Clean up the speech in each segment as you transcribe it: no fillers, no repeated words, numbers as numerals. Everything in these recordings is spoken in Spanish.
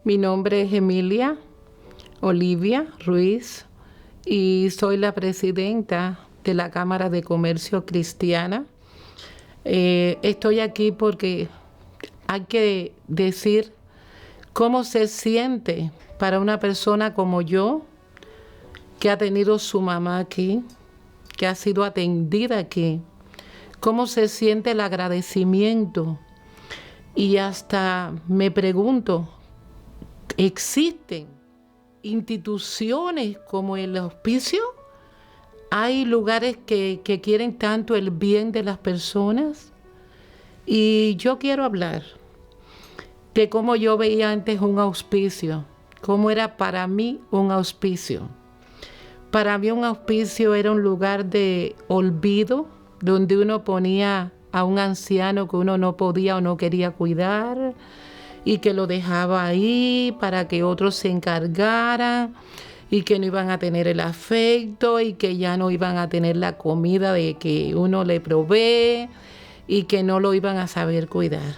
Mi nombre es Emilia Olivia Ruiz y soy la presidenta de la Cámara de Comercio Cristiana. Estoy aquí porque hay que decir cómo se siente para una persona como yo, que ha tenido su mamá aquí, que ha sido atendida aquí, cómo se siente el agradecimiento. Y hasta me pregunto, ¿existen instituciones como el hospicio? ¿Hay lugares que quieren tanto el bien de las personas? Y yo quiero hablar de cómo yo veía antes un auspicio, cómo era para mí un auspicio. Para mí un auspicio era un lugar de olvido, donde uno ponía a un anciano que uno no podía o no quería cuidar y que lo dejaba ahí para que otros se encargaran y que no iban a tener el afecto y que ya no iban a tener la comida de que uno le provee y que no lo iban a saber cuidar.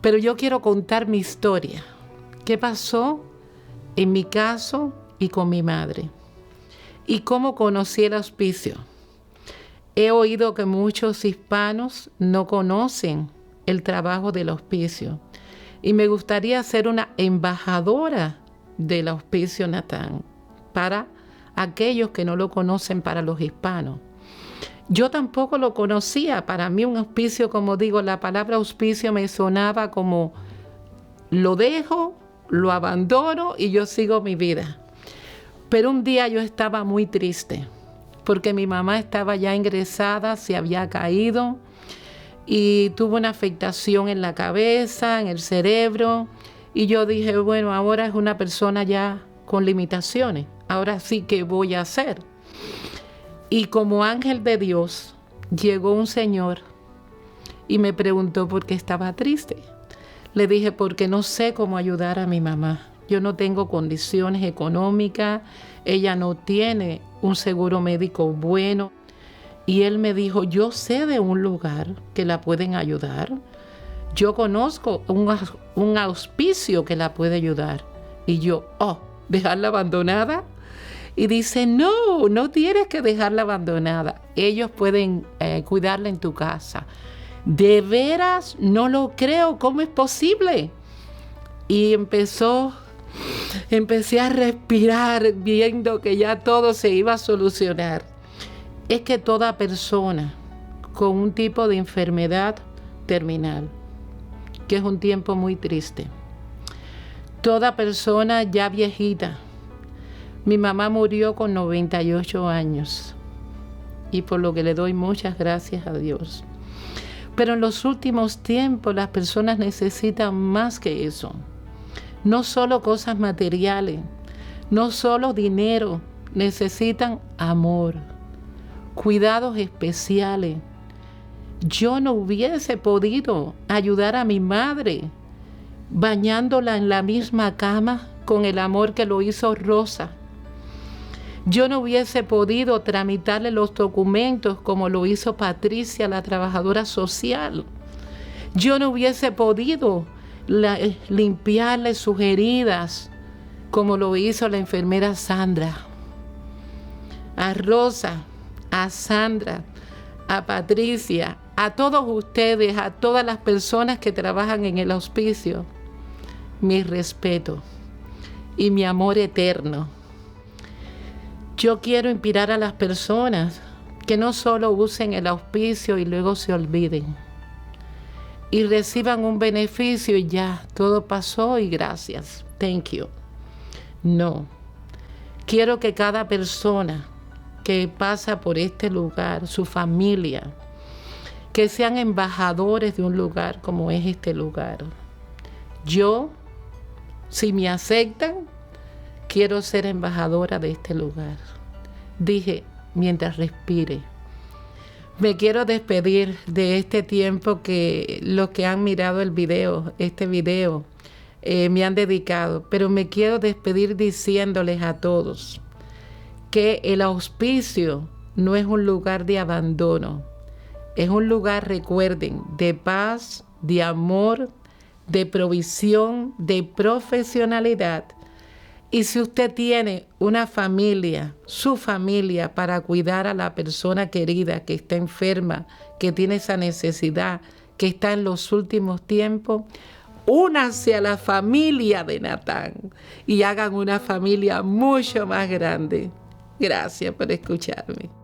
Pero yo quiero contar mi historia. ¿Qué pasó en mi caso y con mi madre? ¿Y cómo conocí el auspicio? He oído que muchos hispanos no conocen el trabajo del auspicio. Y me gustaría ser una embajadora del auspicio Natán para aquellos que no lo conocen, para los hispanos. Yo tampoco lo conocía. Para mí un auspicio, como digo, la palabra auspicio me sonaba como lo dejo, lo abandono y yo sigo mi vida. Pero un día yo estaba muy triste porque mi mamá estaba ya ingresada, se había caído y tuvo una afectación en la cabeza, en el cerebro. Y yo dije, bueno, ahora es una persona ya con limitaciones. Ahora sí, ¿qué voy a hacer? Y como ángel de Dios, llegó un señor y me preguntó por qué estaba triste. Le dije, porque no sé cómo ayudar a mi mamá. Yo no tengo condiciones económicas, ella no tiene un seguro médico bueno. Y él me dijo, yo sé de un lugar que la pueden ayudar. Yo conozco un auspicio que la puede ayudar. Y yo, ¿dejarla abandonada? Y dice, no tienes que dejarla abandonada. Ellos pueden cuidarla en tu casa. ¿De veras? No lo creo. ¿Cómo es posible? Y empecé a respirar viendo que ya todo se iba a solucionar. Es que toda persona con un tipo de enfermedad terminal, que es un tiempo muy triste, toda persona ya viejita. Mi mamá murió con 98 años y por lo que le doy muchas gracias a Dios. Pero en los últimos tiempos las personas necesitan más que eso. No solo cosas materiales, no solo dinero, necesitan amor, cuidados especiales. Yo no hubiese podido ayudar a mi madre bañándola en la misma cama con el amor que lo hizo Rosa. Yo no hubiese podido tramitarle los documentos como lo hizo Patricia, la trabajadora social. Yo no hubiese podido limpiarle sus heridas como lo hizo la enfermera Sandra. A Rosa, a Sandra, a Patricia, a todos ustedes, a todas las personas que trabajan en el auspicio, mi respeto y mi amor eterno. Yo quiero inspirar a las personas que no solo usen el auspicio y luego se olviden y reciban un beneficio y ya, todo pasó y gracias, thank you. No, quiero que cada persona que pasa por este lugar, su familia, que sean embajadores de un lugar como es este lugar. Yo, si me aceptan, quiero ser embajadora de este lugar. Dije, mientras respire. Me quiero despedir de este tiempo que los que han mirado este video, me han dedicado. Pero me quiero despedir diciéndoles a todos que el auspicio no es un lugar de abandono. Es un lugar, recuerden, de paz, de amor, de provisión, de profesionalidad. Y si usted tiene una familia, su familia, para cuidar a la persona querida que está enferma, que tiene esa necesidad, que está en los últimos tiempos, únanse a la familia de Natán y hagan una familia mucho más grande. Gracias por escucharme.